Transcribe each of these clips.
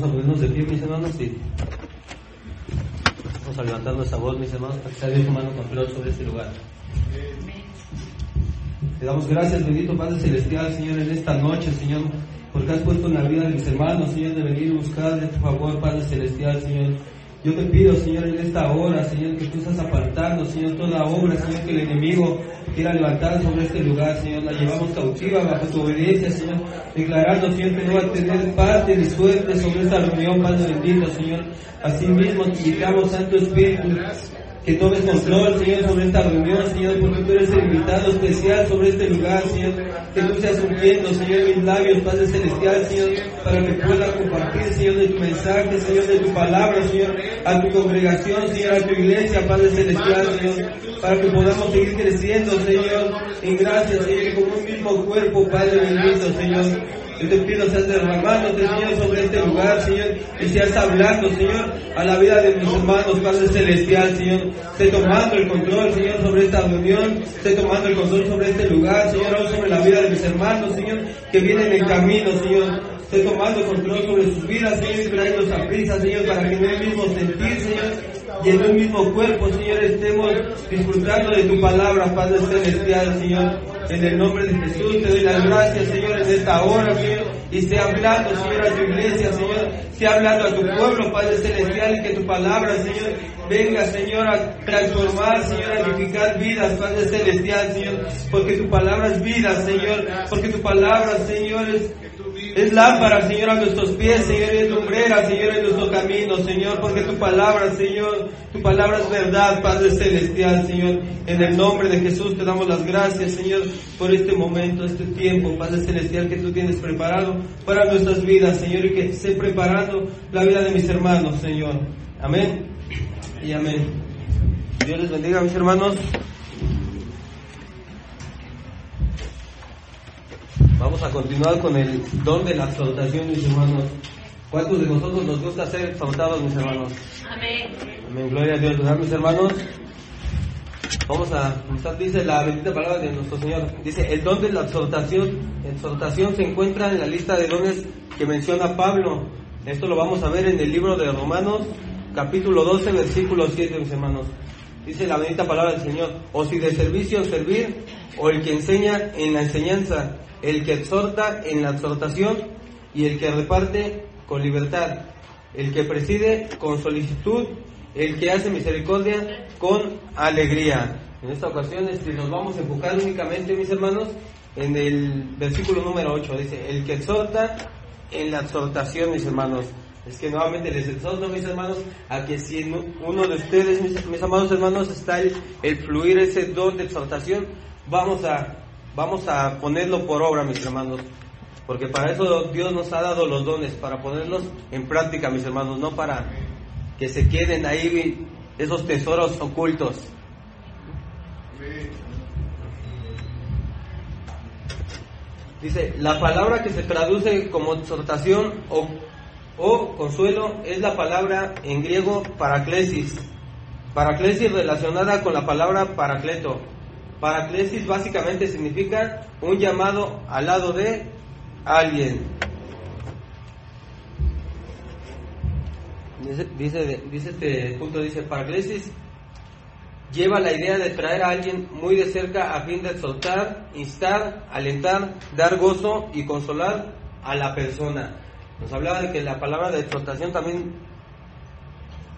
Vamos a ponernos de pie, mis hermanos, y vamos a levantar nuestra voz, mis hermanos, para que sea Dios humano control sobre este lugar. Te damos gracias, bendito Padre Celestial, Señor, en esta noche, Señor, porque has puesto en la vida de mis hermanos, Señor, de venir y buscar de tu favor, Padre Celestial, Señor. Yo te pido, Señor, en esta hora, Señor, que tú estás apartando, Señor, toda obra, Señor, que el enemigo quiera levantar sobre este lugar, Señor. La llevamos cautiva bajo tu obediencia, Señor, declarando, Señor, que no va a tener parte ni suerte sobre esta reunión, Padre bendito, Señor. Asimismo, te invitamos, Santo Espíritu, que tomes control, Señor, sobre esta reunión, Señor, porque tú eres el invitado especial sobre este lugar, Señor. Que tú seas ungiendo, Señor, mis labios, Padre Celestial, Señor, para que pueda compartir, Señor, de tu mensaje, Señor, de tu palabra, Señor, a tu congregación, Señor, a tu iglesia, Padre Celestial, Señor, para que podamos seguir creciendo, Señor, en gracia, Señor, como un mismo cuerpo, Padre bendito, Señor. Yo te pido, seas derramándote, Señor, sobre este lugar, Señor, y seas hablando, Señor, a la vida de mis hermanos, Padre Celestial, Señor. Esté tomando el control, Señor, sobre esta reunión, esté tomando el control sobre este lugar, Señor, aún sobre la vida de mis hermanos, Señor, que vienen en camino, Señor. Esté tomando control sobre sus vidas, Señor, y trayéndonos a prisa, Señor, para que en el mismo sentir, Señor, y en un mismo cuerpo, Señor, estemos disfrutando de tu palabra, Padre Celestial, Señor. En el nombre de Jesús te doy las gracias, Señor, en esta hora, Señor, y sea hablando, Señor, a tu iglesia, Señor, sea hablando a tu pueblo, Padre Celestial, y que tu palabra, Señor, venga, Señor, a transformar, Señor, a edificar vidas, Padre Celestial, Señor, porque tu palabra es vida, Señor, porque tu palabra, Señor, es lámpara, Señor, a nuestros pies, Señor, y es lumbrera, Señor, en nuestro camino, Señor, porque tu palabra, Señor, tu palabra es verdad, Padre Celestial, Señor. En el nombre de Jesús te damos las gracias, Señor, por este momento, este tiempo, Padre Celestial, que tú tienes preparado para nuestras vidas, Señor, y que esté preparando la vida de mis hermanos, Señor. Amén y amén. Dios les bendiga, mis hermanos. Vamos a continuar con el don de la exhortación, mis hermanos. ¿Cuántos de nosotros nos gusta ser exhortados, mis hermanos? Amén. Amén, gloria a Dios, ¿verdad, mis hermanos? Vamos a comenzar, dice la bendita palabra de nuestro Señor. Dice, el don de la exhortación se encuentra en la lista de dones que menciona Pablo. Esto lo vamos a ver en el libro de Romanos, capítulo 12, versículo 7, mis hermanos. Dice la bendita palabra del Señor, o si de servicio servir, o el que enseña en la enseñanza, el que exhorta en la exhortación, y el que reparte con libertad, el que preside con solicitud, el que hace misericordia con alegría. En esta ocasión nos vamos a enfocar únicamente, mis hermanos, en el versículo número 8. Dice, el que exhorta en la exhortación, mis hermanos. Es que nuevamente les exhorto, mis hermanos, a que si en uno de ustedes, mis amados hermanos, está el fluir ese don de exhortación, vamos a ponerlo por obra, mis hermanos, porque para eso Dios nos ha dado los dones, para ponerlos en práctica, mis hermanos, no para que se queden ahí esos tesoros ocultos. Dice, la palabra que se traduce como exhortación o consuelo es la palabra en griego paraklesis. Paraklesis relacionada con la palabra paracleto. Paraklesis básicamente significa un llamado al lado de alguien. Dice este punto, dice, paraklesis lleva la idea de traer a alguien muy de cerca a fin de exhortar, instar, alentar, dar gozo y consolar a la persona. Nos hablaba de que la palabra de exhortación también,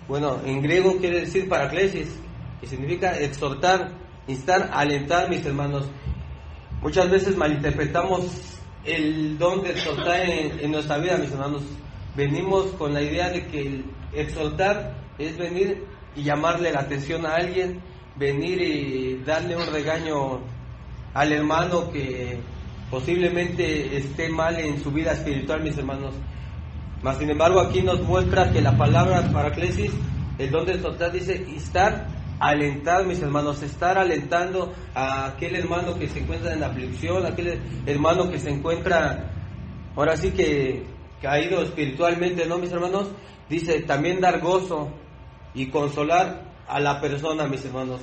bueno, en griego quiere decir paraklesis, que significa exhortar, instar, alentar, mis hermanos. Muchas veces malinterpretamos el don de exhortar en nuestra vida, mis hermanos. Venimos con la idea de que el exhortar es venir y llamarle la atención a alguien, venir y darle un regaño al hermano que posiblemente esté mal en su vida espiritual, mis hermanos. Mas sin embargo aquí nos muestra que la palabra paraklesis, el don de exhortar, dice instar, alentar, mis hermanos, estar alentando a aquel hermano que se encuentra en aflicción, aquel hermano que se encuentra ahora sí que caído espiritualmente, ¿no, mis hermanos? Dice también dar gozo y consolar a la persona, mis hermanos.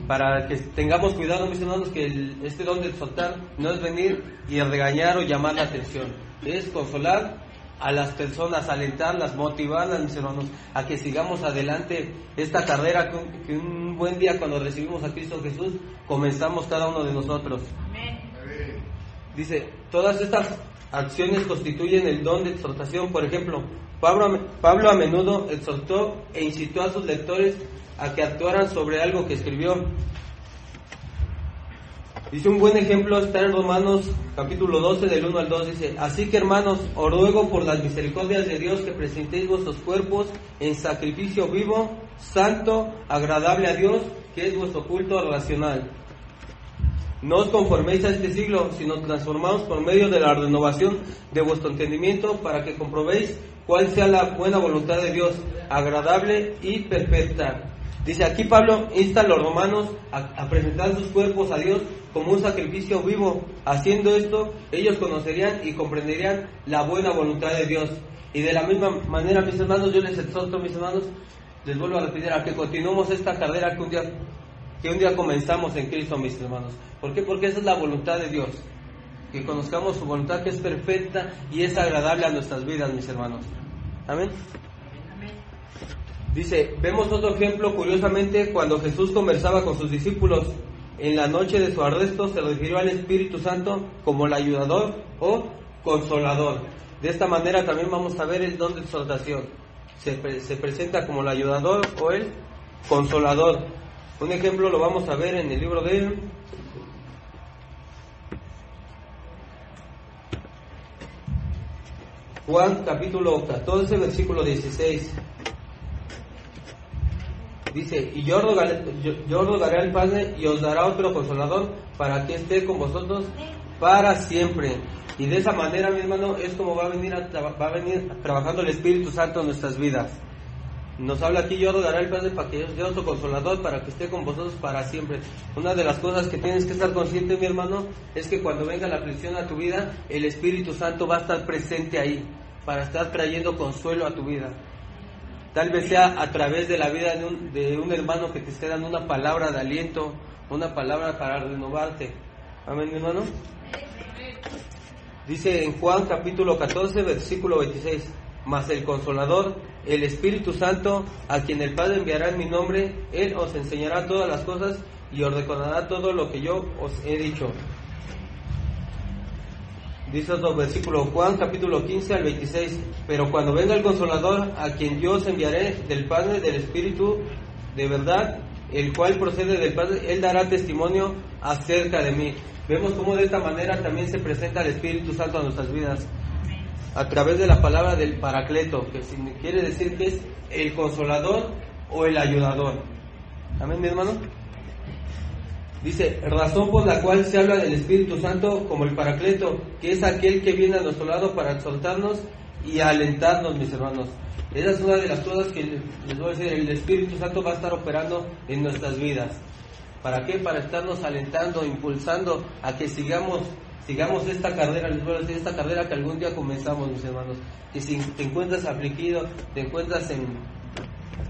Para que tengamos cuidado, mis hermanos, que este don de exhortar no es venir y regañar o llamar la atención, es consolar a las personas, alentarlas, motivarlas, mis hermanos, a que sigamos adelante esta carrera que un buen día, cuando recibimos a Cristo Jesús, comenzamos cada uno de nosotros. Amén. Dice, todas estas acciones constituyen el don de exhortación. Por ejemplo, Pablo a menudo exhortó e incitó a sus lectores a que actuaran sobre algo que escribió. Dice, un buen ejemplo está en Romanos capítulo 12 del 1 al 2, dice, así que hermanos, os ruego por las misericordias de Dios que presentéis vuestros cuerpos en sacrificio vivo, santo, agradable a Dios, que es vuestro culto racional. No os conforméis a este siglo, sino transformaos por medio de la renovación de vuestro entendimiento, para que comprobéis cuál sea la buena voluntad de Dios, agradable y perfecta. Dice, aquí Pablo insta a los romanos a presentar sus cuerpos a Dios como un sacrificio vivo. Haciendo esto, ellos conocerían y comprenderían la buena voluntad de Dios. Y de la misma manera, mis hermanos, yo les exhorto, mis hermanos, les vuelvo a repetir, a que continuemos esta carrera que un día comenzamos en Cristo, mis hermanos. ¿Por qué? Porque esa es la voluntad de Dios. Que conozcamos su voluntad, que es perfecta y es agradable a nuestras vidas, mis hermanos. Amén. Dice, vemos otro ejemplo, curiosamente, cuando Jesús conversaba con sus discípulos. En la noche de su arresto se refirió al Espíritu Santo como el ayudador o consolador. De esta manera también vamos a ver el don de exhortación. Se presenta como el ayudador o el consolador. Un ejemplo lo vamos a ver en el libro de Juan capítulo 14, versículo 16. Dice, y yo rogaré al Padre y os dará otro consolador para que esté con vosotros para siempre. Y de esa manera, mi hermano, es como va a venir trabajando el Espíritu Santo en nuestras vidas. Nos habla aquí, yo rogaré al Padre para que os dé otro consolador para que esté con vosotros para siempre. Una de las cosas que tienes que estar consciente, mi hermano, es que cuando venga la aflicción a tu vida, el Espíritu Santo va a estar presente ahí para estar trayendo consuelo a tu vida. Tal vez sea a través de la vida de un hermano que te esté dando una palabra de aliento, una palabra para renovarte. Amén, mi hermano. Dice en Juan capítulo 14, versículo 26, mas el Consolador, el Espíritu Santo, a quien el Padre enviará en mi nombre, Él os enseñará todas las cosas y os recordará todo lo que yo os he dicho. Dice otro versículo, Juan capítulo 15 al 26, pero cuando venga el Consolador, a quien yo os enviaré del Padre, del Espíritu de verdad, el cual procede del Padre, Él dará testimonio acerca de mí. Vemos cómo de esta manera también se presenta el Espíritu Santo a nuestras vidas, a través de la palabra del Paracleto, que quiere decir que es el Consolador o el Ayudador. Amén, mi hermano. Dice, razón por la cual se habla del Espíritu Santo como el Paracleto, que es aquel que viene a nuestro lado para exhortarnos y alentarnos, mis hermanos. Esa es una de las cosas que les voy a decir, el Espíritu Santo va a estar operando en nuestras vidas. ¿Para qué? Para estarnos alentando, impulsando a que sigamos esta carrera, les voy a decir, esta carrera que algún día comenzamos, mis hermanos. Que si te encuentras afligido, te encuentras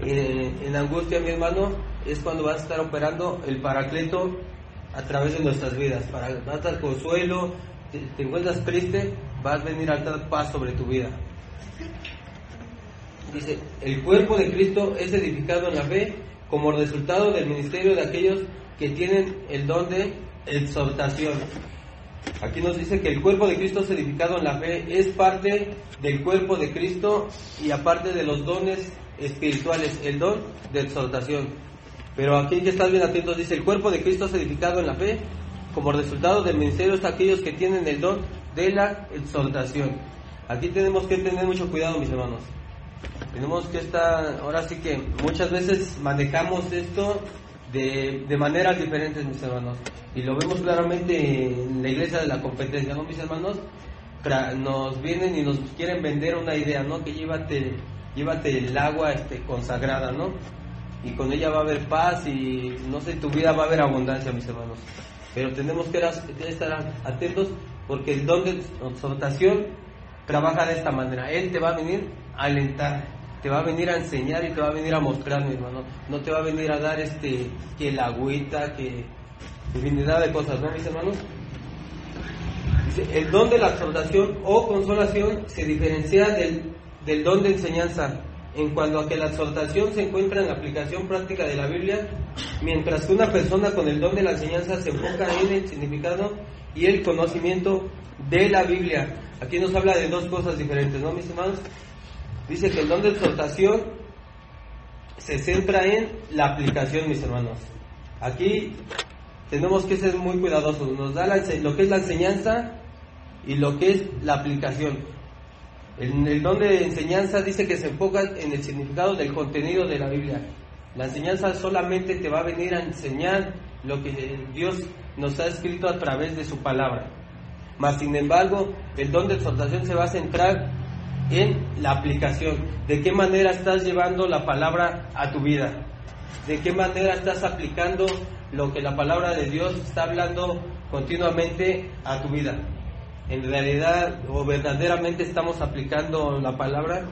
en angustia, mi hermano, es cuando vas a estar operando el Paracleto a través de nuestras vidas. Para dar consuelo, te encuentras triste, vas a venir a dar paz sobre tu vida. Dice, el cuerpo de Cristo es edificado en la fe como resultado del ministerio de aquellos que tienen el don de exhortación. Aquí nos dice que el cuerpo de Cristo es edificado en la fe, es parte del cuerpo de Cristo y aparte de los dones espirituales, el don de exhortación. Pero aquí hay que estar bien atentos, dice, el cuerpo de Cristo es edificado en la fe, como resultado del ministerio de aquellos que tienen el don de la exhortación. Aquí tenemos que tener mucho cuidado, mis hermanos. Tenemos que estar, ahora sí que muchas veces manejamos esto de maneras diferentes, mis hermanos, y lo vemos claramente en la iglesia de la competencia, ¿no, mis hermanos? Nos vienen y nos quieren vender una idea, ¿no? Que llévate el agua consagrada, ¿no? Y con ella va a haber paz y, no sé, tu vida va a haber abundancia, mis hermanos. Pero tenemos que estar atentos, porque el don de exhortación trabaja de esta manera. Él te va a venir a alentar, te va a venir a enseñar y te va a venir a mostrar, mi hermano. No te va a venir a dar que el agüita, que infinidad de cosas, ¿no, mis hermanos? Dice, el don de la exhortación o consolación se diferencia del don de enseñanza, en cuanto a que la exhortación se encuentra en la aplicación práctica de la Biblia, mientras que una persona con el don de la enseñanza se enfoca en el significado y el conocimiento de la Biblia. Aquí nos habla de dos cosas diferentes, ¿no, mis hermanos? Dice que el don de exhortación se centra en la aplicación, mis hermanos. Aquí tenemos que ser muy cuidadosos. Nos da lo que es la enseñanza y lo que es la aplicación. El don de enseñanza dice que se enfoca en el significado del contenido de la Biblia. La enseñanza solamente te va a venir a enseñar lo que Dios nos ha escrito a través de su palabra. Mas, sin embargo, el don de exhortación se va a centrar en la aplicación. ¿De qué manera estás llevando la palabra a tu vida? ¿De qué manera estás aplicando lo que la palabra de Dios está hablando continuamente a tu vida? ¿En realidad o verdaderamente estamos aplicando la palabra?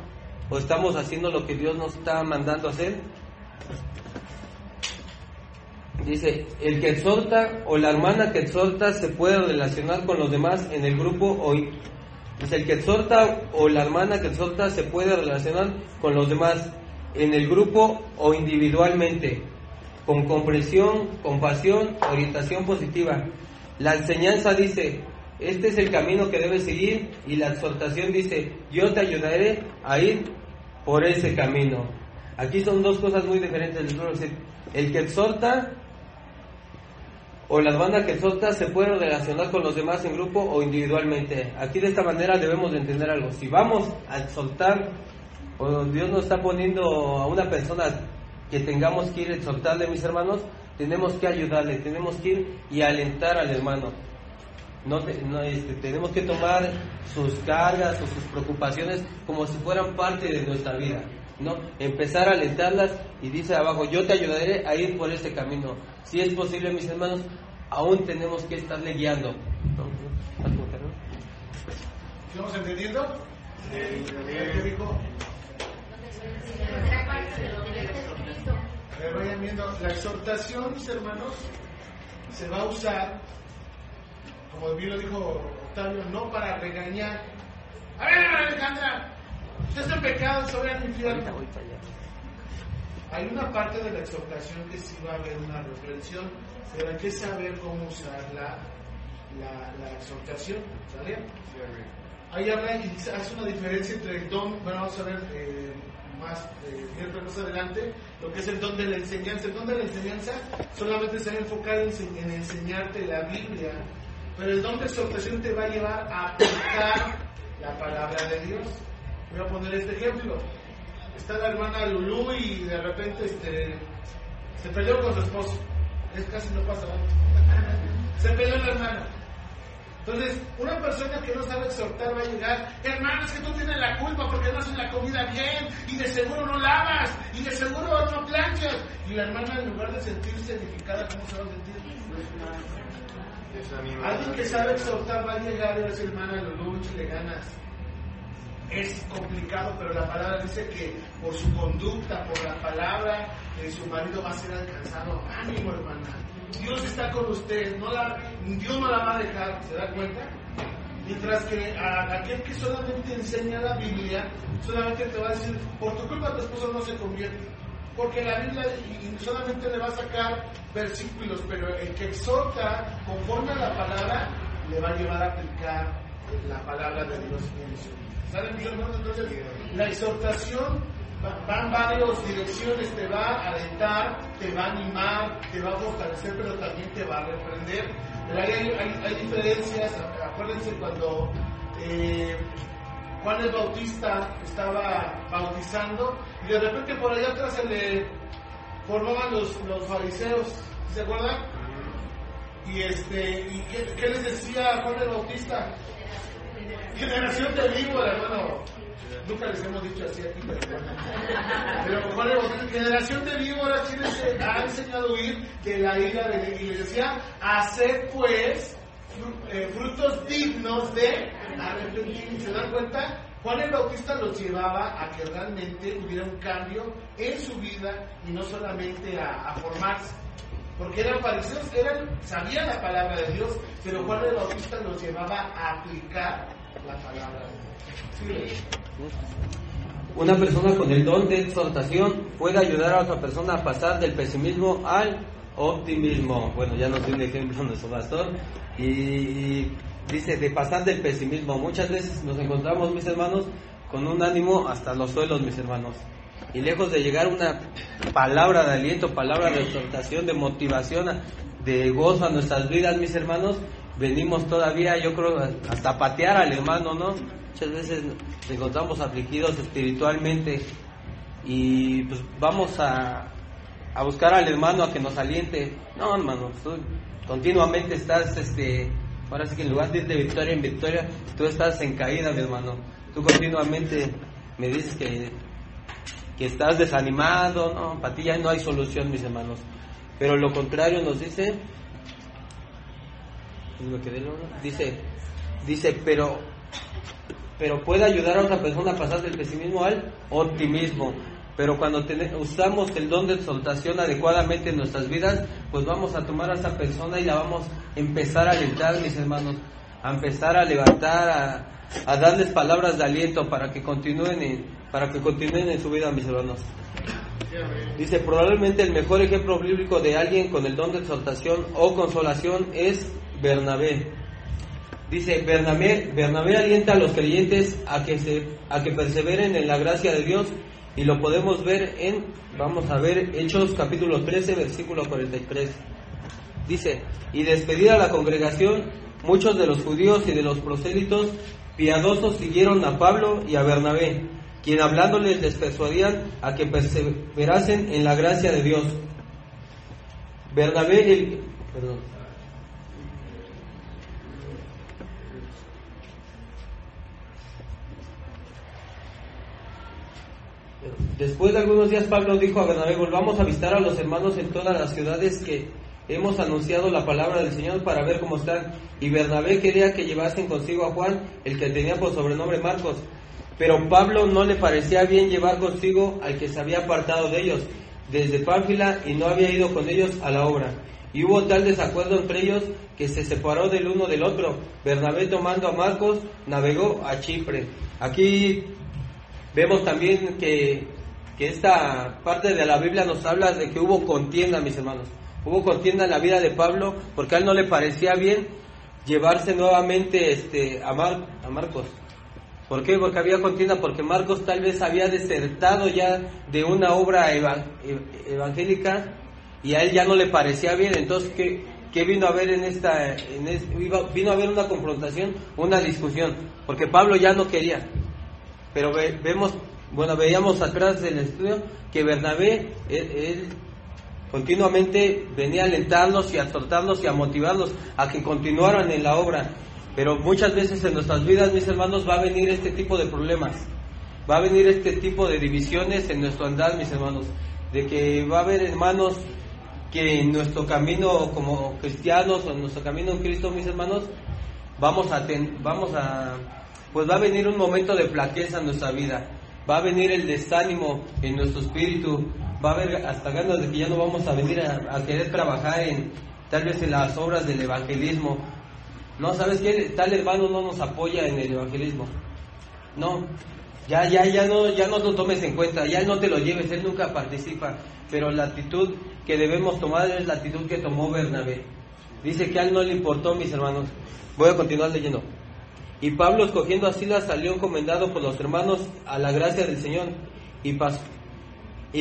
¿O estamos haciendo lo que Dios nos está mandando hacer? Dice, el que exhorta o la hermana que exhorta se puede relacionar con los demás en el grupo dice, el que exhorta o la hermana que exhorta se puede relacionar con los demás en el grupo o individualmente, con comprensión, compasión, orientación positiva. La enseñanza dice, este es el camino que debes seguir, y la exhortación dice, yo te ayudaré a ir por ese camino. Aquí son dos cosas muy diferentes. El que exhorta o la hermana que exhorta se puede relacionar con los demás en grupo o individualmente. Aquí de esta manera debemos de entender algo. Si vamos a exhortar, o Dios nos está poniendo a una persona que tengamos que ir a exhortarle, mis hermanos, tenemos que ayudarle, tenemos que ir y alentar al hermano. Tenemos que tomar sus cargas o sus preocupaciones como si fueran parte de nuestra vida, ¿no? Empezar a alentarlas, y dice abajo, yo te ayudaré a ir por ese camino. Si es posible, mis hermanos, aún tenemos que estarle guiando. ¿Estamos entendiendo? ¿Qué dijo? Vayan viendo, la exhortación, mis hermanos, se va a usar, como bien lo dijo Octavio, no para regañar. A ver, Alejandra, usted está en pecado, se va al infierno. Hay una parte de la exhortación que sí va a haber una reflexión, pero hay que saber cómo usar la exhortación, ¿sale? Ahí habla y hace una diferencia entre el don, bueno, vamos a ver más adelante, lo que es el don de la enseñanza. El don de la enseñanza solamente se va a enfocar en enseñarte la Biblia, pero el don de exhortación te va a llevar a aplicar la palabra de Dios. Voy a poner este ejemplo. Está la hermana Lulú y de repente se peleó con su esposo. Casi no pasa nada. Se peleó la hermana. Entonces, una persona que no sabe exhortar va a llegar, hermano, es que tú tienes la culpa porque no haces la comida bien, y de seguro no lavas, y de seguro no planchas. Y la hermana, en lugar de sentirse edificada, ¿cómo se va a sentir? Alguien que sabe exhortar va a llegar y va a decir, hermana Lulú, échale ganas. Es complicado, pero la palabra dice que por su conducta, por la palabra, su marido va a ser alcanzado. Ánimo, hermana. Dios está con usted, Dios no la va a dejar, ¿se da cuenta? Mientras que a aquel que solamente enseña la Biblia, solamente te va a decir, por tu culpa tu esposo no se convierte, porque la Biblia solamente le va a sacar versículos, pero el que exhorta conforme a la palabra, le va a llevar a aplicar la palabra de Dios en su vida. ¿Saben, mis hermanos? Entonces, la exhortación va en varias direcciones, te va a alentar, te va a animar, te va a fortalecer, pero también te va a reprender. Pero hay diferencias. Acuérdense cuando Juan el Bautista estaba bautizando y de repente por allá atrás se le formaban los fariseos, ¿se acuerdan? Y ¿qué les decía Juan el Bautista? Generación de víboras, bueno, nunca les hemos dicho así aquí, pero Juan el Bautista, generación de víboras, ¿quién les ha enseñado a huir de la ira de Dios? Y les decía, haced pues frutos dignos de arrepentimiento. ¿Se dan cuenta? Juan el Bautista los llevaba a que realmente hubiera un cambio en su vida y no solamente a formarse. Porque eran fariseos, sabían la palabra de Dios, pero Juan el Bautista los llevaba a aplicar la palabra de Dios. ¿Sí? Una persona con el don de exhortación puede ayudar a otra persona a pasar del pesimismo al optimismo. Bueno, ya nos dio un ejemplo nuestro pastor. Y dice, de pasar del pesimismo. Muchas veces nos encontramos, mis hermanos, con un ánimo hasta los suelos, mis hermanos. Y lejos de llegar una palabra de aliento, palabra de exhortación, de motivación, de gozo a nuestras vidas, mis hermanos, venimos todavía, yo creo, hasta patear al hermano, ¿no? Muchas veces nos encontramos afligidos espiritualmente y pues vamos a buscar al hermano a que nos aliente. No, hermano, tú continuamente estás, ahora sí que en lugar de ir de victoria en victoria, tú estás en caída, mi hermano. Tú continuamente me dices que estás desanimado, no, para ti ya no hay solución, mis hermanos. Pero lo contrario nos dice, pero puede ayudar a otra persona a pasar del pesimismo al optimismo. Pero cuando usamos el don de exaltación adecuadamente en nuestras vidas, pues vamos a tomar a esa persona y la vamos a empezar a alentar, mis hermanos, a empezar a levantar, a darles palabras de aliento para que continúen en su vida, mis hermanos. Dice, probablemente el mejor ejemplo bíblico de alguien con el don de exaltación o consolación es Bernabé. Dice, Bernabé alienta a los creyentes a que perseveren en la gracia de Dios, y lo podemos ver vamos a ver, Hechos capítulo 13, versículo 43. Dice, y despedida la congregación, muchos de los judíos y de los prosélitos piadosos siguieron a Pablo y a Bernabé, quien hablándoles les persuadían a que perseverasen en la gracia de Dios. Después de algunos días Pablo dijo a Bernabé, volvamos a visitar a los hermanos en todas las ciudades que hemos anunciado la palabra del Señor para ver cómo están. Y Bernabé quería que llevasen consigo a Juan, el que tenía por sobrenombre Marcos. Pero Pablo no le parecía bien llevar consigo al que se había apartado de ellos desde Pánfila y no había ido con ellos a la obra. Y hubo tal desacuerdo entre ellos que se separó del uno del otro. Bernabé, tomando a Marcos, navegó a Chipre. Aquí vemos también que esta parte de la Biblia nos habla de que hubo contienda, mis hermanos. Hubo contienda en la vida de Pablo porque a él no le parecía bien llevarse nuevamente a Marcos. ¿Por qué? Porque había contienda, porque Marcos tal vez había desertado ya de una obra evangélica y a él ya no le parecía bien. Entonces, ¿qué vino a haber vino a haber una confrontación, una discusión? Porque Pablo ya no quería. Pero veíamos atrás del estudio que Bernabé, él continuamente venía a alentarlos y a exhortarlos y a motivarlos a que continuaran en la obra. Pero muchas veces en nuestras vidas, mis hermanos, va a venir este tipo de problemas, va a venir este tipo de divisiones en nuestro andar, mis hermanos, de que va a haber hermanos que en nuestro camino como cristianos o en nuestro camino en Cristo, mis hermanos, pues va a venir un momento de flaqueza en nuestra vida, va a venir el desánimo en nuestro espíritu, va a haber hasta ganas de que ya no vamos a venir a querer trabajar tal vez en las obras del evangelismo. No, ¿sabes qué? Tal hermano no nos apoya en el evangelismo. No, ya no lo tomes en cuenta, ya no te lo lleves, él nunca participa. Pero la actitud que debemos tomar es la actitud que tomó Bernabé. Dice que a él no le importó, mis hermanos. Voy a continuar leyendo. Y Pablo, escogiendo a Silas, salió encomendado por los hermanos a la gracia del Señor, y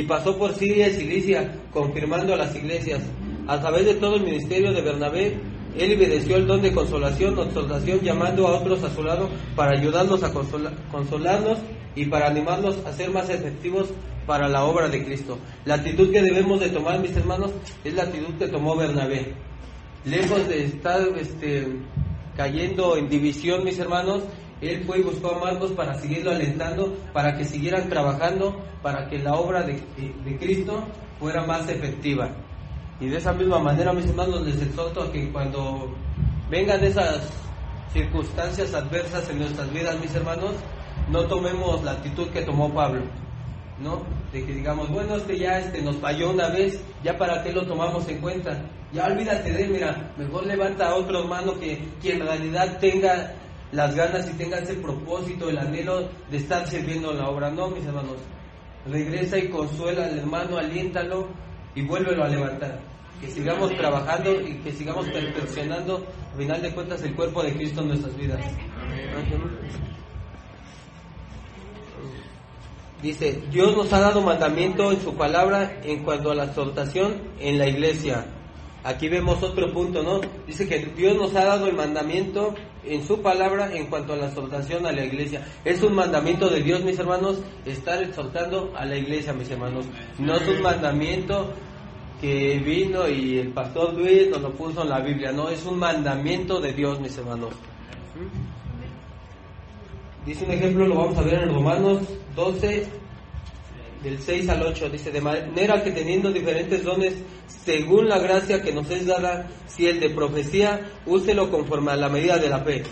pasó por Siria y Cilicia, confirmando a las iglesias. A través de todo el ministerio de Bernabé, él evidenció el don de consolación o exhortación, llamando a otros a su lado para ayudarnos a consolarnos y para animarlos a ser más efectivos para la obra de Cristo. La actitud que debemos de tomar, mis hermanos, es la actitud que tomó Bernabé. Lejos de estar cayendo en división, mis hermanos, él fue y buscó a Marcos para seguirlo alentando, para que siguieran trabajando, para que la obra de Cristo fuera más efectiva. Y de esa misma manera, mis hermanos, les exhorto a que cuando vengan esas circunstancias adversas en nuestras vidas, mis hermanos, no tomemos la actitud que tomó Pablo. ¿no? De que digamos, bueno, ya nos falló una vez, ya para qué lo tomamos en cuenta, ya olvídate de él, mira, mejor levanta a otro hermano que en realidad tenga las ganas y tenga ese propósito, el anhelo de estar sirviendo en la obra. No, mis hermanos, regresa y consuela al hermano, aliéntalo y vuélvelo a levantar. Que sigamos trabajando y que sigamos perfeccionando, al final de cuentas, el cuerpo de Cristo en nuestras vidas. Dice, Dios nos ha dado mandamiento en su palabra en cuanto a la exhortación en la iglesia. Aquí vemos otro punto, ¿no? Dice que Dios nos ha dado el mandamiento en su palabra en cuanto a la exhortación a la iglesia. Es un mandamiento de Dios, mis hermanos, estar exhortando a la iglesia, mis hermanos. No es un mandamiento que vino y el pastor Luis nos lo puso en la Biblia, no, es un mandamiento de Dios, mis hermanos. Dice un ejemplo, lo vamos a ver en Romanos 12, del 6 al 8, dice, de manera que teniendo diferentes dones, según la gracia que nos es dada, si el de profecía, úselo conforme a la medida de la fe,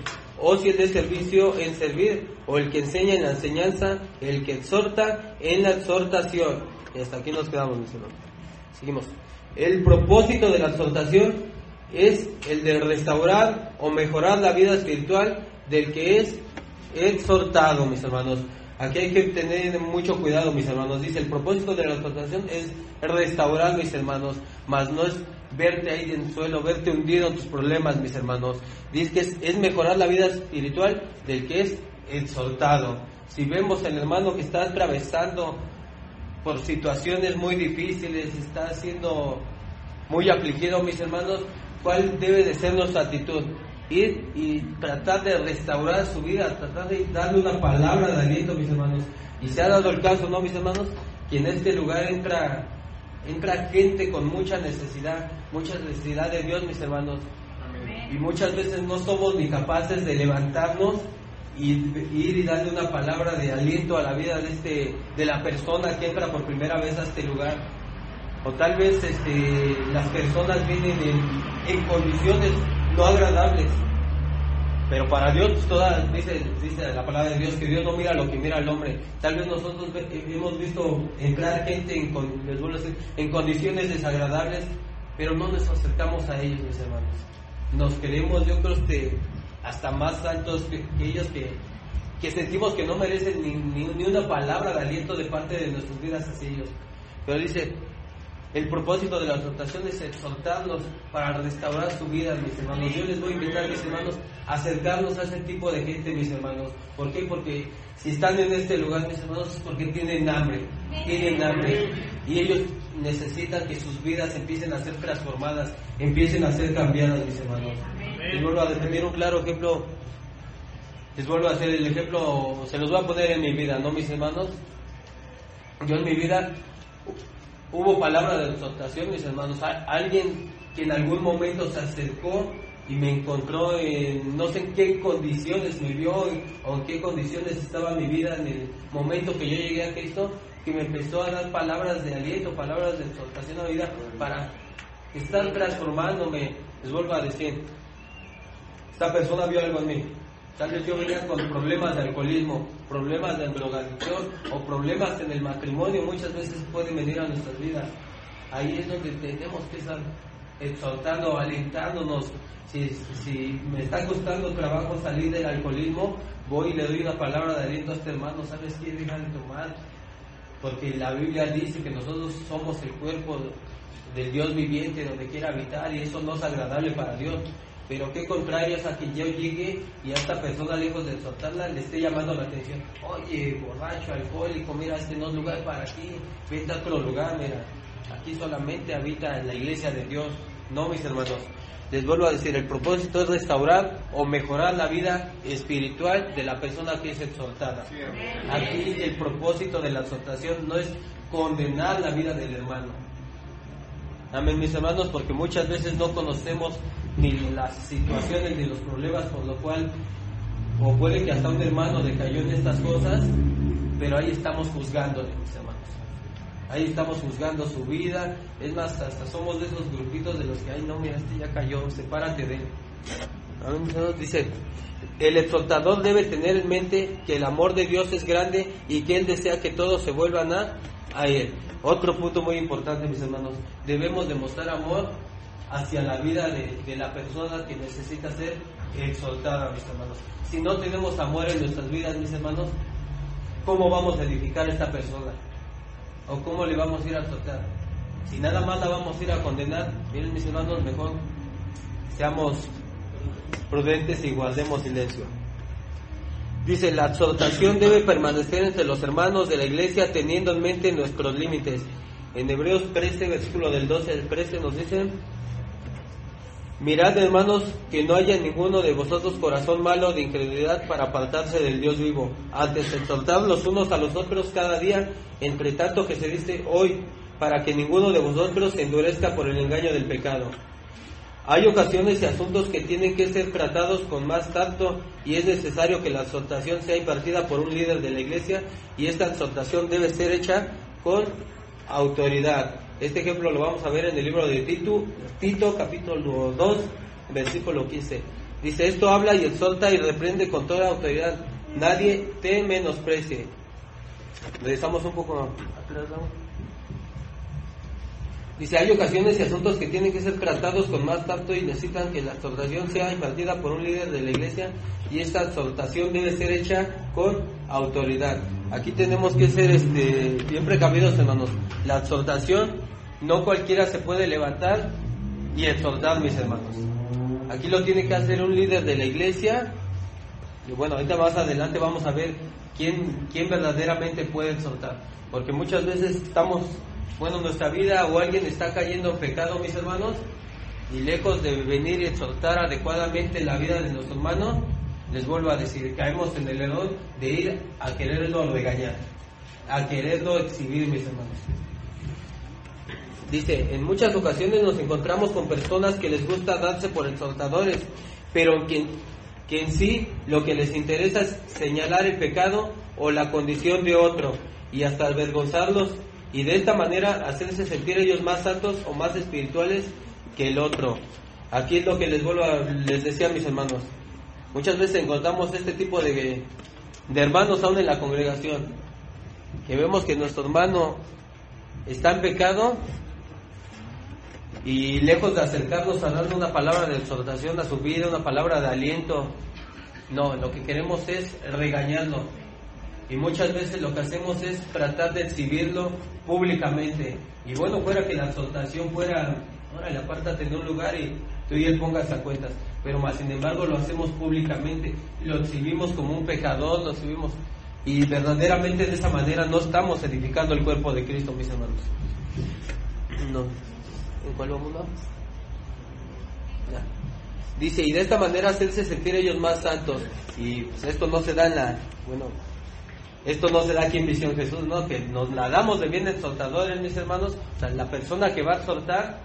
o si el de servicio, en servir, o el que enseña en la enseñanza, el que exhorta en la exhortación. Y hasta aquí nos quedamos, mis hermanos. Seguimos. El propósito de la exhortación es el de restaurar o mejorar la vida espiritual del que es exhortado, mis hermanos. Aquí hay que tener mucho cuidado, mis hermanos. Dice, el propósito de la exhortación es restaurar, mis hermanos, mas no es verte ahí en el suelo, verte hundido en tus problemas, mis hermanos. Dice que es mejorar la vida espiritual del que es exhortado. Si vemos al hermano que está atravesando por situaciones muy difíciles, está siendo muy afligido, mis hermanos, ¿cuál debe de ser nuestra actitud? Ir y tratar de restaurar su vida, tratar de darle una palabra de aliento, mis hermanos. Y se ha dado el caso, ¿no, mis hermanos? Que en este lugar entra gente con mucha necesidad de Dios, mis hermanos. Amén. Y muchas veces no somos ni capaces de levantarnos y ir y darle una palabra de aliento a la vida de la persona que entra por primera vez a este lugar. O tal vez las personas vienen en condiciones no agradables, pero para Dios dice la palabra de Dios que Dios no mira lo que mira el hombre. Tal vez nosotros hemos visto entrar gente en condiciones desagradables, pero no nos acercamos a ellos, mis hermanos. Nos creemos, yo creo, hasta más altos que ellos, que sentimos que no merecen ni una palabra de aliento de parte de nuestras vidas hacia ellos. Pero dice, el propósito de la exhortación es exhortarlos para restaurar su vida, mis hermanos. Yo les voy a invitar, mis hermanos, a acercarnos a ese tipo de gente, mis hermanos. ¿Por qué? Porque si están en este lugar, mis hermanos, es porque tienen hambre, y ellos necesitan que sus vidas empiecen a ser transformadas, empiecen a ser cambiadas, mis hermanos. Les vuelvo a tener un claro ejemplo, les vuelvo a hacer el ejemplo, se los voy a poner en mi vida, ¿no, mis hermanos? Yo en mi vida hubo palabra de exhortación, mis hermanos. Alguien que en algún momento se acercó y me encontró en no sé en qué condiciones me vio o en qué condiciones estaba mi vida en el momento que yo llegué a Cristo, que me empezó a dar palabras de aliento, palabras de exhortación a mi vida para estar transformándome. Les vuelvo a decir, esta persona vio algo en mí. Tal vez yo venía con problemas de alcoholismo, problemas de drogadicción o problemas en el matrimonio. Muchas veces pueden venir a nuestras vidas. Ahí es donde tenemos que estar exhortando, alentándonos. Si me está costando trabajo salir del alcoholismo, voy y le doy una palabra de aliento a este hermano. ¿Sabes qué? Deja de tomar. Porque la Biblia dice que nosotros somos el cuerpo del Dios viviente donde quiere habitar, y eso no es agradable para Dios. Pero qué contrario es a que yo llegue y a esta persona, lejos de exhortarla, le esté llamando la atención. Oye, borracho, alcohólico, mira, no es lugar para ti, vete a otro lugar, mira. Aquí solamente habita en la iglesia de Dios. No, mis hermanos. Les vuelvo a decir, el propósito es restaurar o mejorar la vida espiritual de la persona que es exhortada. Aquí el propósito de la exhortación no es condenar la vida del hermano. Amén, mis hermanos, porque muchas veces no conocemos ni las situaciones ni los problemas por lo cual, o puede que hasta un hermano le cayó en estas cosas, pero ahí estamos juzgándole, mis hermanos. Ahí estamos juzgando su vida. Es más, hasta somos de esos grupitos de los que, ay no, mira, ya cayó, sepárate de él. Dice, el exhortador debe tener en mente que el amor de Dios es grande y que Él desea que todos se vuelvan a Él. Otro punto muy importante, mis hermanos, debemos demostrar amor hacia la vida de la persona que necesita ser exhortada, mis hermanos. Si no tenemos amor en nuestras vidas, mis hermanos, ¿cómo vamos a edificar a esta persona? ¿O cómo le vamos a ir a exhortar? Si nada más la vamos a ir a condenar, miren, mis hermanos, mejor seamos prudentes y guardemos silencio. Dice, la exhortación debe permanecer entre los hermanos de la iglesia teniendo en mente nuestros límites. En Hebreos 13, versículo del 12 al 13 nos dice: mirad, hermanos, que no haya ninguno de vosotros corazón malo de incredulidad para apartarse del Dios vivo. Antes, exhortad los unos a los otros cada día, entre tanto que se dice hoy, para que ninguno de vosotros se endurezca por el engaño del pecado. Hay ocasiones y asuntos que tienen que ser tratados con más tacto y es necesario que la exhortación sea impartida por un líder de la iglesia y esta exhortación debe ser hecha con autoridad. Este ejemplo lo vamos a ver en el libro de Tito capítulo 2, versículo 15. Dice, esto habla y exhorta y reprende con toda autoridad. Nadie te menosprecie. Regresamos un poco atrás, ¿no? Dice, hay ocasiones y asuntos que tienen que ser tratados con más tacto y necesitan que la exhortación sea impartida por un líder de la iglesia y esta exhortación debe ser hecha con autoridad. Aquí tenemos que ser bien precavidos, hermanos. La exhortación, no cualquiera se puede levantar y exhortar, mis hermanos. Aquí lo tiene que hacer un líder de la iglesia. Y bueno, ahorita más adelante vamos a ver quién verdaderamente puede exhortar. Porque muchas veces estamos... nuestra vida o alguien está cayendo en pecado, mis hermanos, y lejos de venir y exhortar adecuadamente la vida de nuestro hermano, les vuelvo a decir, caemos en el error de ir a quererlo regañar, a quererlo exhibir, mis hermanos. Dice, en muchas ocasiones nos encontramos con personas que les gusta darse por exhortadores, pero que en sí lo que les interesa es señalar el pecado o la condición de otro, y hasta avergonzarlos, y de esta manera hacerse sentir ellos más santos o más espirituales que el otro. Aquí es lo que les decía a mis hermanos. Muchas veces encontramos este tipo de hermanos aún en la congregación, que vemos que nuestro hermano está en pecado y lejos de acercarnos a darle una palabra de exhortación a su vida, una palabra de aliento, no, lo que queremos es regañarlo. Y muchas veces lo que hacemos es tratar de exhibirlo públicamente. Y bueno, fuera que la exhortación fuera, órale, apártate de un lugar y tú y él pongas a cuentas. Pero más sin embargo lo hacemos públicamente. Lo exhibimos como un pecador, lo exhibimos. Y verdaderamente de esa manera no estamos edificando el cuerpo de Cristo, mis hermanos. No. ¿En cuál vamos? Ya. Dice, y de esta manera hacerse sentir ellos más santos. Y pues esto no se da esto no se da aquí en Visión Jesús, ¿no? Que nos la damos de bien exhortadores, mis hermanos. O sea, la persona que va a exhortar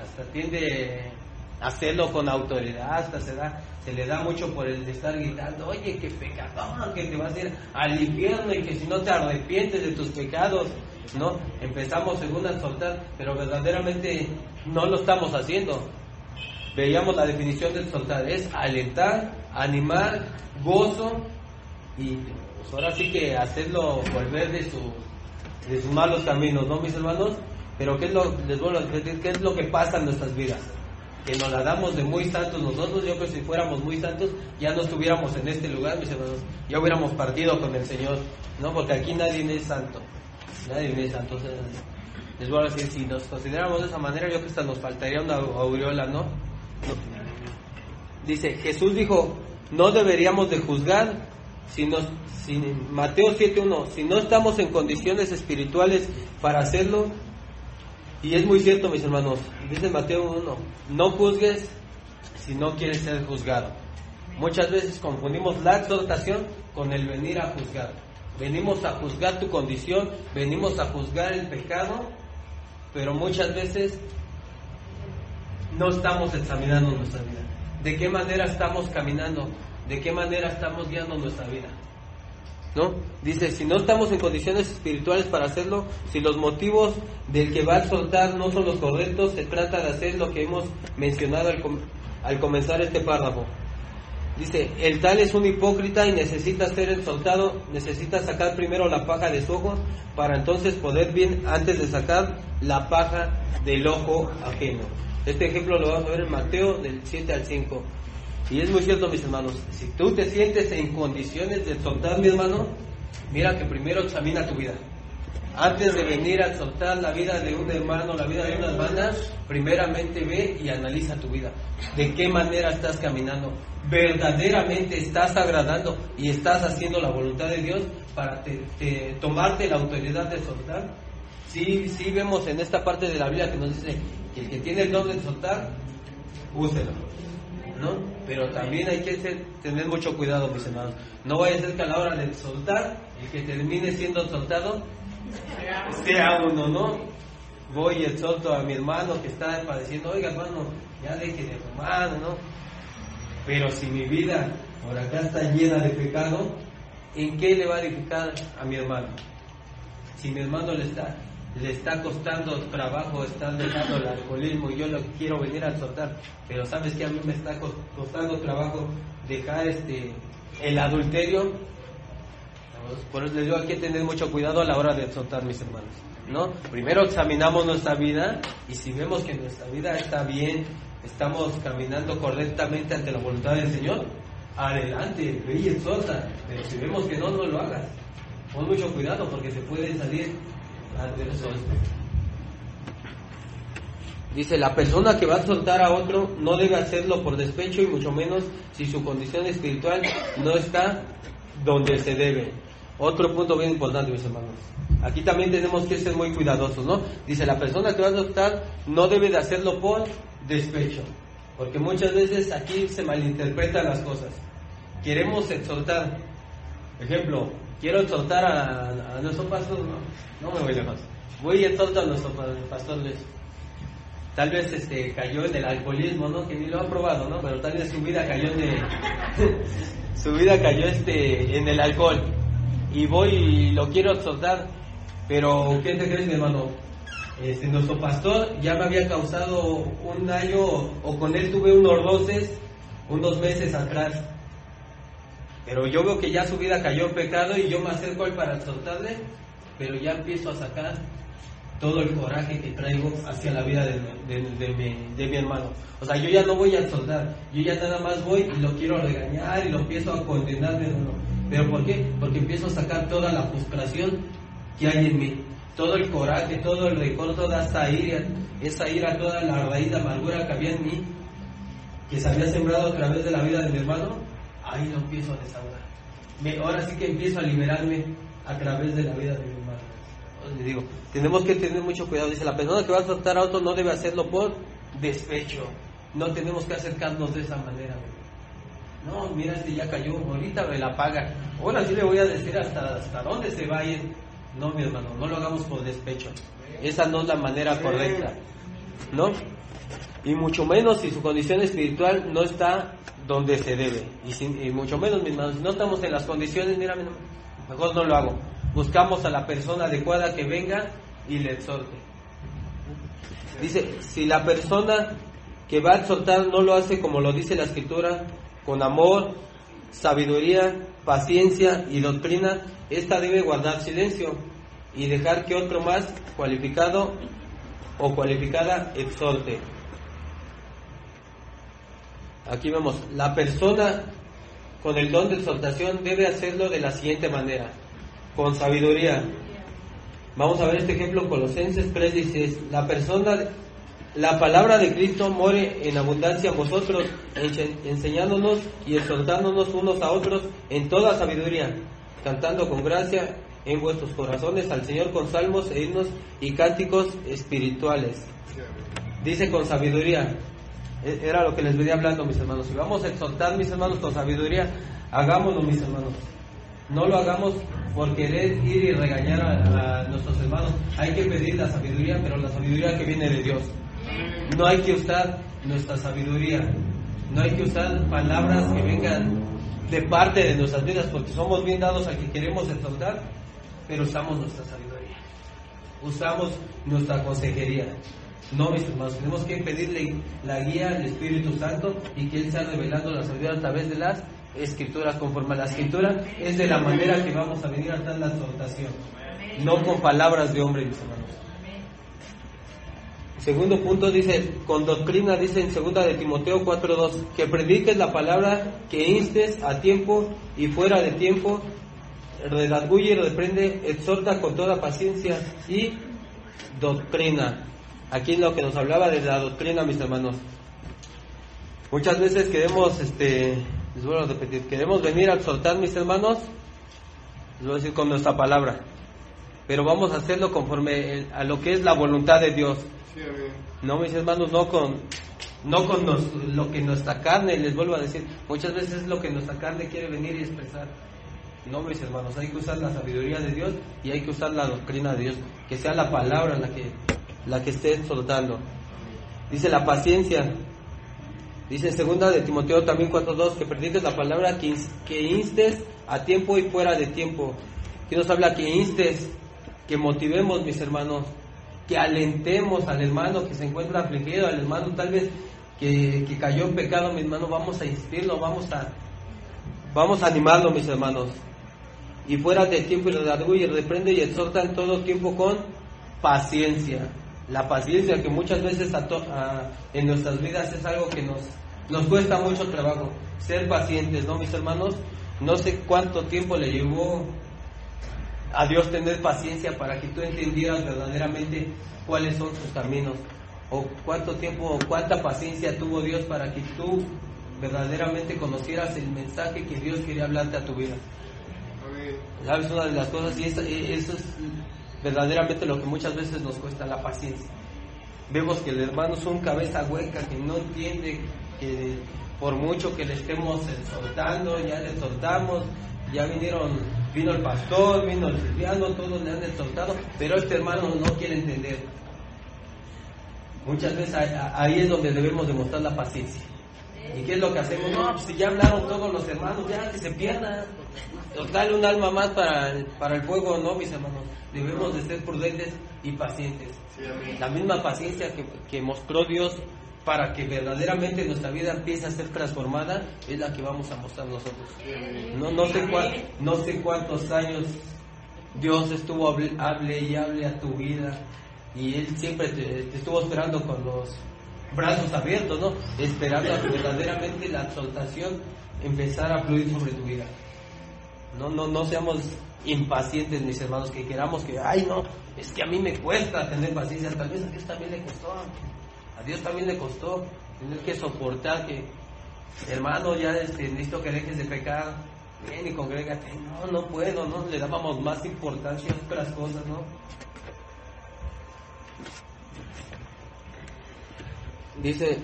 hasta tiende a hacerlo con autoridad, hasta se le da mucho por el de estar gritando, oye, qué pecador, que te vas a ir al infierno y que si no te arrepientes de tus pecados, ¿no? Empezamos según a exhortar, pero verdaderamente no lo estamos haciendo. Veíamos la definición de exhortar, es alentar, animar, gozo y... pues ahora sí que hacerlo volver de sus malos caminos, ¿no, mis hermanos? Pero les vuelvo a decir, ¿qué es lo que pasa en nuestras vidas? Que nos la damos de muy santos nosotros. Yo creo que si fuéramos muy santos ya no estuviéramos en este lugar, mis hermanos, ya hubiéramos partido con el Señor, ¿no? Porque aquí nadie es santo, Entonces, les voy a decir, si nos consideramos de esa manera, yo creo que hasta nos faltaría una aureola, ¿no? Dice, Jesús dijo, no deberíamos de juzgar, Mateo 7:1, si no estamos en condiciones espirituales para hacerlo, y es muy cierto, mis hermanos, dice Mateo 1, no juzgues si no quieres ser juzgado. Muchas veces confundimos la exhortación con el venir a juzgar. Venimos a juzgar tu condición, venimos a juzgar el pecado, pero muchas veces no estamos examinando nuestra vida. ¿De qué manera estamos caminando? ¿De qué manera estamos guiando nuestra vida? ¿No? Dice, si no estamos en condiciones espirituales para hacerlo, si los motivos del que va a exhortar no son los correctos, se trata de hacer lo que hemos mencionado al comenzar este párrafo. Dice, el tal es un hipócrita y necesita ser exaltado, necesita sacar primero la paja de su ojo para entonces poder bien antes de sacar la paja del ojo ajeno. Este ejemplo lo vamos a ver en Mateo del 7 al 5. Y es muy cierto, mis hermanos, si tú te sientes en condiciones de exaltar, mi hermano, mira que primero examina tu vida. Antes de venir a exaltar la vida de un hermano, la vida de una hermana, primeramente ve y analiza tu vida. ¿De qué manera estás caminando? ¿Verdaderamente estás agradando y estás haciendo la voluntad de Dios para tomarte la autoridad de exaltar? Sí vemos en esta parte de la Biblia que nos dice que el que tiene el don de exaltar, úselo, ¿no? Pero también hay que tener mucho cuidado, mis hermanos. No vaya a ser que a la hora de exaltar, el que termine siendo exaltado sea uno, ¿no? Voy y exhorto a mi hermano que está padeciendo, oiga hermano, ya deje de fumar, ¿no? Pero si mi vida por acá está llena de pecado, ¿en qué le va a edificar a mi hermano? Si mi hermano le está costando trabajo, está dejando el alcoholismo y yo lo quiero venir a exhortar, pero sabes que a mí me está costando trabajo dejar el adulterio. Por eso les digo, hay que tener mucho cuidado a la hora de exhortar, mis hermanos, ¿no? Primero examinamos nuestra vida y si vemos que nuestra vida está bien, estamos caminando correctamente ante la voluntad del Señor, adelante, ve y exhorta. Pero si vemos que no lo hagas. Pon mucho cuidado porque se puede salir adverso esto. Dice, la persona que va a exhortar a otro no debe hacerlo por despecho y mucho menos si su condición espiritual no está donde se debe. Otro punto bien importante, mis hermanos. Aquí también tenemos que ser muy cuidadosos, ¿no? Dice, la persona que va a exhortar no debe de hacerlo por despecho. Porque muchas veces aquí se malinterpretan las cosas. Queremos exhortar. Ejemplo, quiero exhortar a nuestro pastor, no me voy lejos. Voy y exhorto a nuestro pastor Luis. Tal vez cayó en el alcoholismo, ¿no? Que ni lo ha probado, ¿no? Pero tal vez su vida cayó en el alcohol. Y voy y lo quiero exhortar. Pero, ¿qué te crees, mi hermano? Nuestro pastor ya me había causado un daño, o con él tuve unos roces unos meses atrás. Pero yo veo que ya su vida cayó en pecado y yo me acerco a él para exhortarle, pero ya empiezo a sacar todo el coraje que traigo hacia la vida de mi hermano. O sea, yo ya no voy a exhortar, yo ya nada más voy y lo quiero regañar y lo empiezo a condenar. ¿Pero por qué? Porque empiezo a sacar toda la frustración que hay en mí, todo el coraje, todo el rencor, toda esa ira, toda la raíz de amargura que había en mí, que se había sembrado a través de la vida de mi hermano. Ahí lo empiezo a desahogar. Ahora sí que empiezo a liberarme a través de la vida de mi hermano. Les digo, tenemos que tener mucho cuidado. Dice, la persona que va a exhortar a otro no debe hacerlo por despecho. No tenemos que acercarnos de esa manera. No, mira, ya cayó, ahorita me la paga. Ahora sí le voy a decir hasta dónde se va a ir. No, mi hermano, no lo hagamos por despecho. Esa no es la manera correcta, ¿no? Y mucho menos si su condición espiritual no está donde se debe. Y mucho menos, mis hermanos, si no estamos en las condiciones, mira, mejor no lo hago. Buscamos a la persona adecuada que venga y le exhorte. Dice, si la persona que va a exhortar no lo hace como lo dice la Escritura, con amor, sabiduría, paciencia y doctrina, esta debe guardar silencio y dejar que otro más cualificado o cualificada exhorte. Aquí vemos, la persona con el don de exhortación debe hacerlo de la siguiente manera, con sabiduría. Vamos a ver este ejemplo en Colosenses 3:16. La palabra de Cristo more en abundancia en vosotros, enseñándonos y exhortándonos unos a otros en toda sabiduría, cantando con gracia en vuestros corazones al Señor con salmos e himnos y cánticos espirituales. Dice con sabiduría. Era lo que les venía hablando, mis hermanos. Si vamos a exhortar, mis hermanos, con sabiduría, hagámoslo, mis hermanos. No lo hagamos por querer ir y regañar a nuestros hermanos. Hay que pedir la sabiduría, pero la sabiduría que viene de Dios. No hay que usar nuestra sabiduría. No hay que usar palabras que vengan de parte de nuestras vidas, porque somos bien dados a que queremos exhortar, pero usamos nuestra sabiduría. Usamos nuestra consejería. No, mis hermanos, tenemos que pedirle la guía al Espíritu Santo y que Él sea revelando la sabiduría a través de las Escrituras, conforme a la Escritura. Es de la manera que vamos a venir a dar la exhortación, no con palabras de hombre, mis hermanos. Segundo punto dice, con doctrina, dice en 2 de Timoteo 4:2, que prediques la palabra, que instes a tiempo y fuera de tiempo, redarguye, reprende, exhorta con toda paciencia y doctrina. Aquí es lo que nos hablaba de la doctrina, mis hermanos. Muchas veces queremos, les vuelvo a repetir, queremos venir a exhortar, mis hermanos, les voy a decir con nuestra palabra, pero vamos a hacerlo conforme a lo que es la voluntad de Dios. No, mis hermanos, no con lo que nuestra carne, les vuelvo a decir, muchas veces es lo que nuestra carne quiere venir y expresar. No, mis hermanos, hay que usar la sabiduría de Dios y hay que usar la doctrina de Dios, que sea la palabra la que esté exhortando. Dice la paciencia, dice en 2 de Timoteo también 4:2, que prediques la palabra, que instes a tiempo y fuera de tiempo. Aquí nos habla que instes, que motivemos, mis hermanos, que alentemos al hermano que se encuentra afligido, al hermano tal vez que cayó en pecado, mi hermano, vamos a insistirlo, vamos a animarlo, mis hermanos. Y fuera de tiempo y redarguye, reprende y exhorta en todo tiempo con paciencia. La paciencia que muchas veces en nuestras vidas es algo que nos cuesta mucho trabajo, ser pacientes, ¿no, mis hermanos? No sé cuánto tiempo le llevó a Dios tener paciencia para que tú entendieras verdaderamente cuáles son sus caminos, o cuánto tiempo, cuánta paciencia tuvo Dios para que tú verdaderamente conocieras el mensaje que Dios quería hablarte a tu vida. ¿Sabes? Una de las cosas, y eso es verdaderamente lo que muchas veces nos cuesta, la paciencia. Vemos que el hermano es un cabeza hueca que no entiende que por mucho que le estemos exhortando, ya le exhortamos, ya vino el pastor, vino el cristiano, todos le han exhortado, pero este hermano no quiere entender. Muchas veces ahí es donde debemos demostrar la paciencia. ¿Y qué es lo que hacemos? No, pues si ya hablaron todos los hermanos, ya que se pierda. Dale un alma más para el fuego, no, mis hermanos. Debemos de ser prudentes y pacientes. La misma paciencia que mostró Dios para que verdaderamente nuestra vida empiece a ser transformada es la que vamos a mostrar nosotros. No sé cuántos años Dios estuvo hable y hable a tu vida, y Él siempre te estuvo esperando con los brazos abiertos, ¿no? Esperando a que verdaderamente la exaltación empezara a fluir sobre tu vida. No seamos impacientes, mis hermanos, que queramos que, ay no, es que a mí me cuesta tener paciencia. Tal vez a Dios también le costó. A Dios también le costó tener que soportar que, hermano, ya necesito que dejes de pecar, ven y congrégate. No puedo, ¿no? Le dábamos más importancia a otras cosas, ¿no? Dice,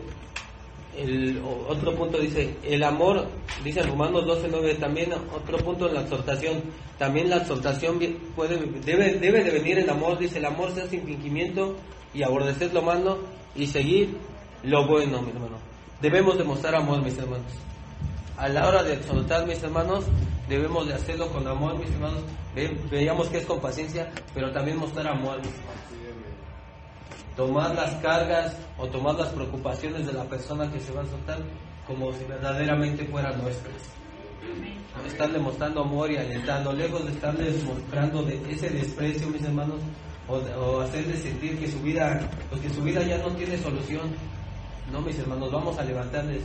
otro punto dice, el amor, dice en Romanos 12:9, también otro punto en la exhortación, también la exhortación debe de venir el amor, dice, el amor sea sin fingimiento y aborrecer lo malo y seguir lo bueno, mi hermano. Debemos demostrar amor, mis hermanos. A la hora de exhortar, mis hermanos, debemos de hacerlo con amor, mis hermanos. Veíamos que es con paciencia, pero también mostrar amor, mis hermanos. Tomar las cargas o tomar las preocupaciones de la persona que se va a exhortar como si verdaderamente fueran nuestras. Estarle mostrando amor y alentando, lejos de estarles mostrando ese desprecio, mis hermanos, o hacerles sentir que su vida ya no tiene solución. No, mis hermanos, vamos a levantarles.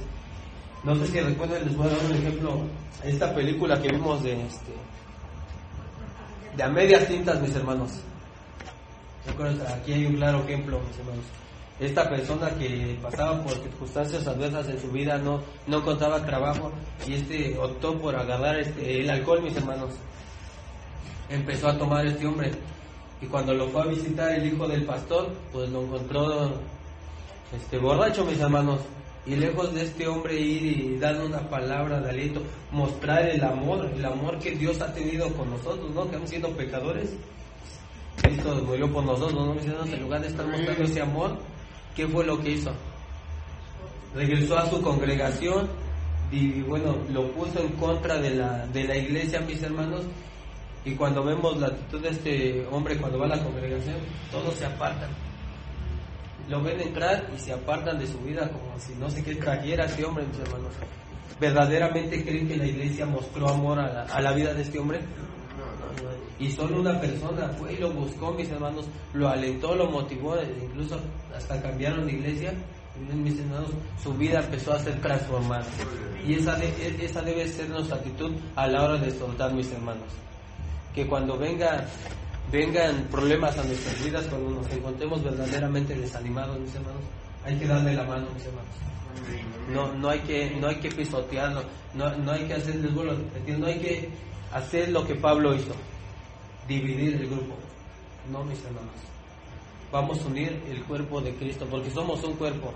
No sé si recuerdan, les voy a dar un ejemplo. Esta película que vimos de a medias tintas, mis hermanos. Aquí hay un claro ejemplo, mis hermanos. Esta persona que pasaba por circunstancias adversas en su vida, no encontraba trabajo, y optó por agarrar el alcohol, mis hermanos. Empezó a tomar este hombre, y cuando lo fue a visitar el hijo del pastor, pues lo encontró borracho, mis hermanos. Y lejos de este hombre ir y darle una palabra de aliento, mostrar el amor que Dios ha tenido con nosotros, ¿no? Que aún siendo pecadores, Cristo murió por nosotros, ¿no? Mis hermanos, en lugar de estar mostrando ese amor, ¿qué fue lo que hizo? Regresó a su congregación y lo puso en contra de la iglesia, mis hermanos. Y cuando vemos la actitud de este hombre cuando va a la congregación, todos se apartan. lo ven entrar y se apartan de su vida como si no sé qué trajera este hombre, mis hermanos. ¿Verdaderamente creen que la iglesia mostró amor a la vida de este hombre? Y solo una persona fue y lo buscó, mis hermanos, lo alentó, lo motivó, incluso hasta cambiaron de iglesia. Mis hermanos, su vida empezó a ser transformada. Y esa debe ser nuestra actitud a la hora de exhortar, mis hermanos. Que cuando vengan problemas a nuestras vidas, cuando nos encontremos verdaderamente desanimados, mis hermanos, hay que darle la mano, mis hermanos. No hay que pisotearlo, no hay que hacerles vuelo, no hay que hacer lo que Pablo hizo, dividir el grupo. No, mis hermanos, vamos a unir el cuerpo de Cristo, porque somos un cuerpo.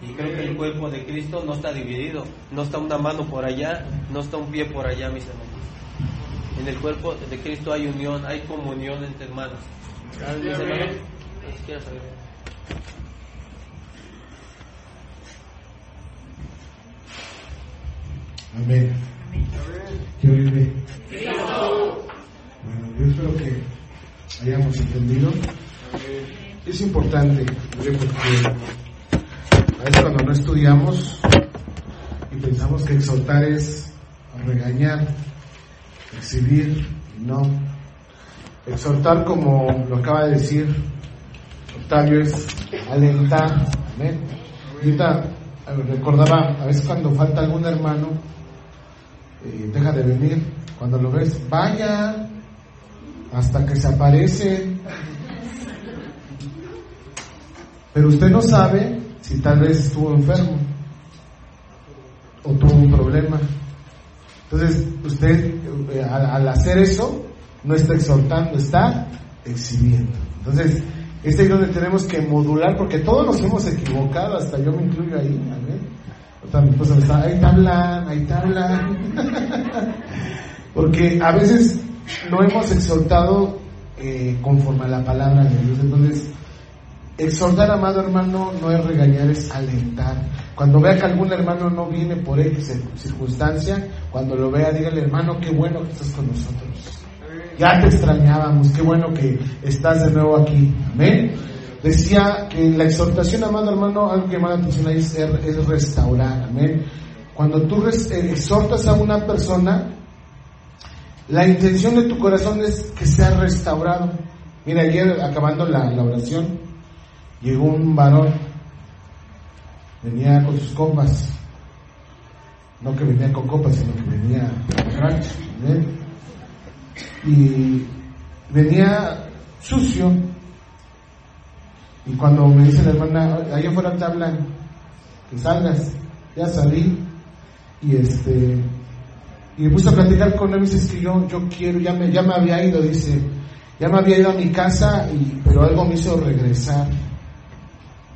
Y creo que el cuerpo de Cristo no está dividido, no está una mano por allá, no está un pie por allá, mis hermanos. En el cuerpo de Cristo hay unión, hay comunión entre hermanos. ¿Sabes, mis hermanos? ¿Quieres saber? Amén. ¿Qué oye? Bueno, yo espero que hayamos entendido. Es importante, porque a veces cuando no estudiamos y pensamos que exhortar es regañar, exhibir, no. Exhortar, como lo acaba de decir Octavio, es alentar. Amén. Ahorita recordaba, a veces cuando falta algún hermano, deja de venir, cuando lo ves, vaya hasta que se aparece, pero usted no sabe si tal vez estuvo enfermo o tuvo un problema. Entonces usted al hacer eso no está exhortando, está exhibiendo. Entonces es ahí donde tenemos que modular, porque todos nos hemos equivocado, hasta yo me incluyo ahí. Mi esposa me está, ahí te hablan. Porque a veces no hemos exhortado conforme a la palabra de Dios. Entonces, exhortar, amado hermano, no es regañar, es alentar. Cuando vea que algún hermano no viene por X circunstancia, cuando lo vea, dígale: hermano, qué bueno que estás con nosotros. Ya te extrañábamos, qué bueno que estás de nuevo aquí. Amén. Decía que la exhortación, amado hermano, algo que llama la atención ahí es restaurar. Amén. Cuando tú exhortas a una persona, la intención de tu corazón es que sea restaurado. Mira, ayer acabando la oración, llegó un varón, venía con sus copas, no que venía con copas, sino que venía borracho, ¿eh? Y venía sucio. Y cuando me dice la hermana: allá afuera te hablan, que salgas. Ya salí y me puse a platicar con él. Dice: es que yo quiero, ya me había ido, dice, ya me había ido a mi casa, pero algo me hizo regresar.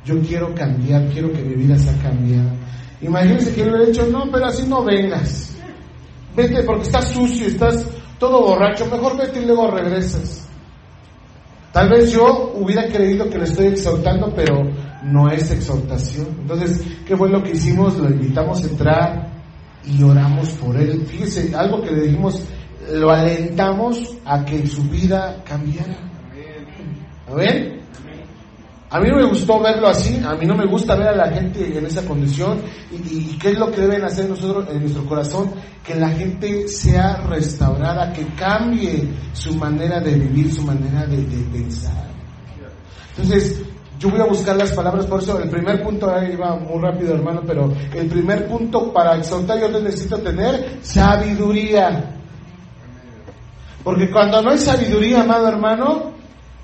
Yo quiero cambiar, quiero que mi vida sea cambiada. Imagínense que le hubiera dicho: no, pero así no vengas, vete porque estás sucio, estás todo borracho, mejor vete y luego regresas. Tal vez yo hubiera creído que le estoy exhortando, pero no es exhortación. Entonces, ¿qué fue lo que hicimos? Lo invitamos a entrar y oramos por él. Fíjese, algo que le dijimos, lo alentamos a que su vida cambiara. ¿Amén? A mí no me gustó verlo así, a mí no me gusta ver a la gente en esa condición. ¿Y qué es lo que deben hacer nosotros en nuestro corazón? Que la gente sea restaurada, que cambie su manera de vivir, su manera de pensar. Entonces, yo voy a buscar las palabras, por eso el primer punto, ahí va muy rápido, hermano, pero el primer punto para exhortar, yo necesito tener sabiduría. Porque cuando no hay sabiduría, amado hermano,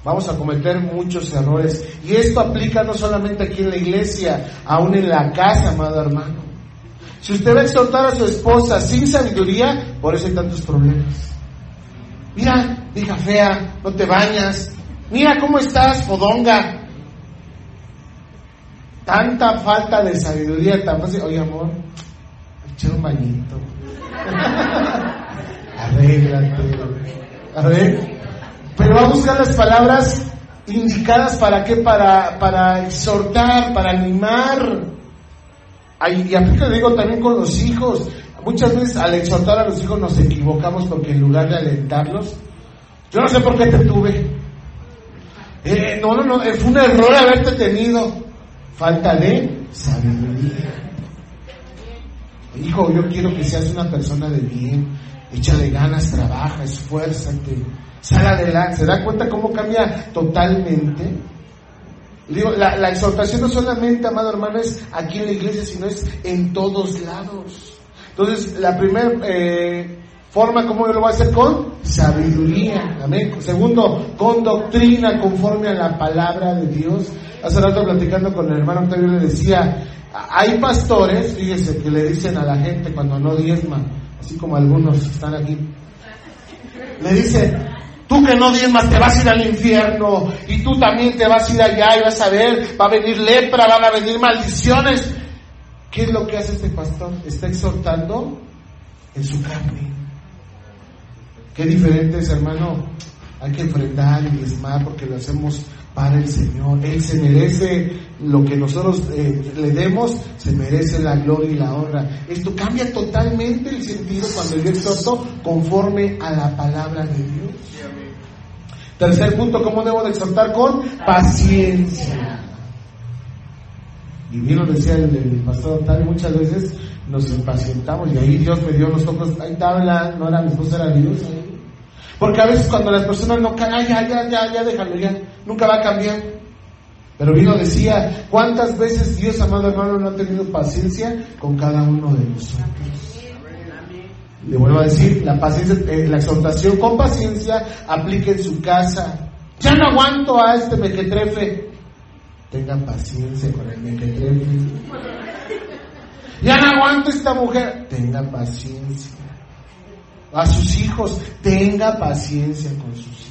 vamos a cometer muchos errores. Y esto aplica no solamente aquí en la iglesia, aún en la casa, amado hermano. Si usted va a exhortar a su esposa sin sabiduría, por eso hay tantos problemas. Mira, hija fea, no te bañas. Mira cómo estás, fodonga. Tanta falta de sabiduría, tan fácil. Oye, amor, echa un bañito. Arréglate. A ver. Pero va a buscar las palabras indicadas para qué, para exhortar, para animar. Y aquí te digo también con los hijos. Muchas veces al exhortar a los hijos nos equivocamos, porque en lugar de alentarlos, yo no sé por qué te tuve. No, fue un error haberte tenido. falta de sabiduría. Hijo, yo quiero que seas una persona de bien, échale ganas, trabaja, esfuérzate, sal adelante. ¿Se da cuenta cómo cambia totalmente? Digo, la exhortación no solamente, amado hermano, es aquí en la iglesia, sino es en todos lados. Entonces, la primera forma, ¿cómo yo lo voy a hacer? Con sabiduría. Amén. Segundo, con doctrina, conforme a la palabra de Dios. Hace rato platicando con el hermano Octavio le decía, hay pastores, fíjese, que le dicen a la gente cuando no diezman, así como algunos están aquí, le dicen: tú que no diezmas te vas a ir al infierno, y tú también te vas a ir allá y vas a ver, va a venir lepra, van a venir maldiciones. ¿Qué es lo que hace este pastor? Está exhortando en su carne. Qué diferente es, hermano. Hay que enfrentar y diezmar porque lo hacemos para el Señor. Él se merece lo que nosotros le demos, se merece la gloria y la honra. Esto cambia totalmente el sentido cuando yo exhorto conforme a la palabra de Dios. Tercer punto, ¿cómo debo de exhortar? Con paciencia. Y bien lo decía el pastor Octavio, muchas veces nos impacientamos y ahí Dios me dio los ojos, ahí estaba, no era mi esposa, era Dios ahí. Porque a veces cuando las personas no caen, ya déjalo, ya, nunca va a cambiar. Pero bien lo decía, ¿cuántas veces Dios, amado hermano, no ha tenido paciencia con cada uno de nosotros? Le vuelvo a decir, la paciencia, la exhortación con paciencia aplique en su casa. Ya no aguanto a este mequetrefe. Tengan paciencia con el mequetrefe. Ya no aguanto a esta mujer. Tenga paciencia. A sus hijos, tenga paciencia con sus hijos.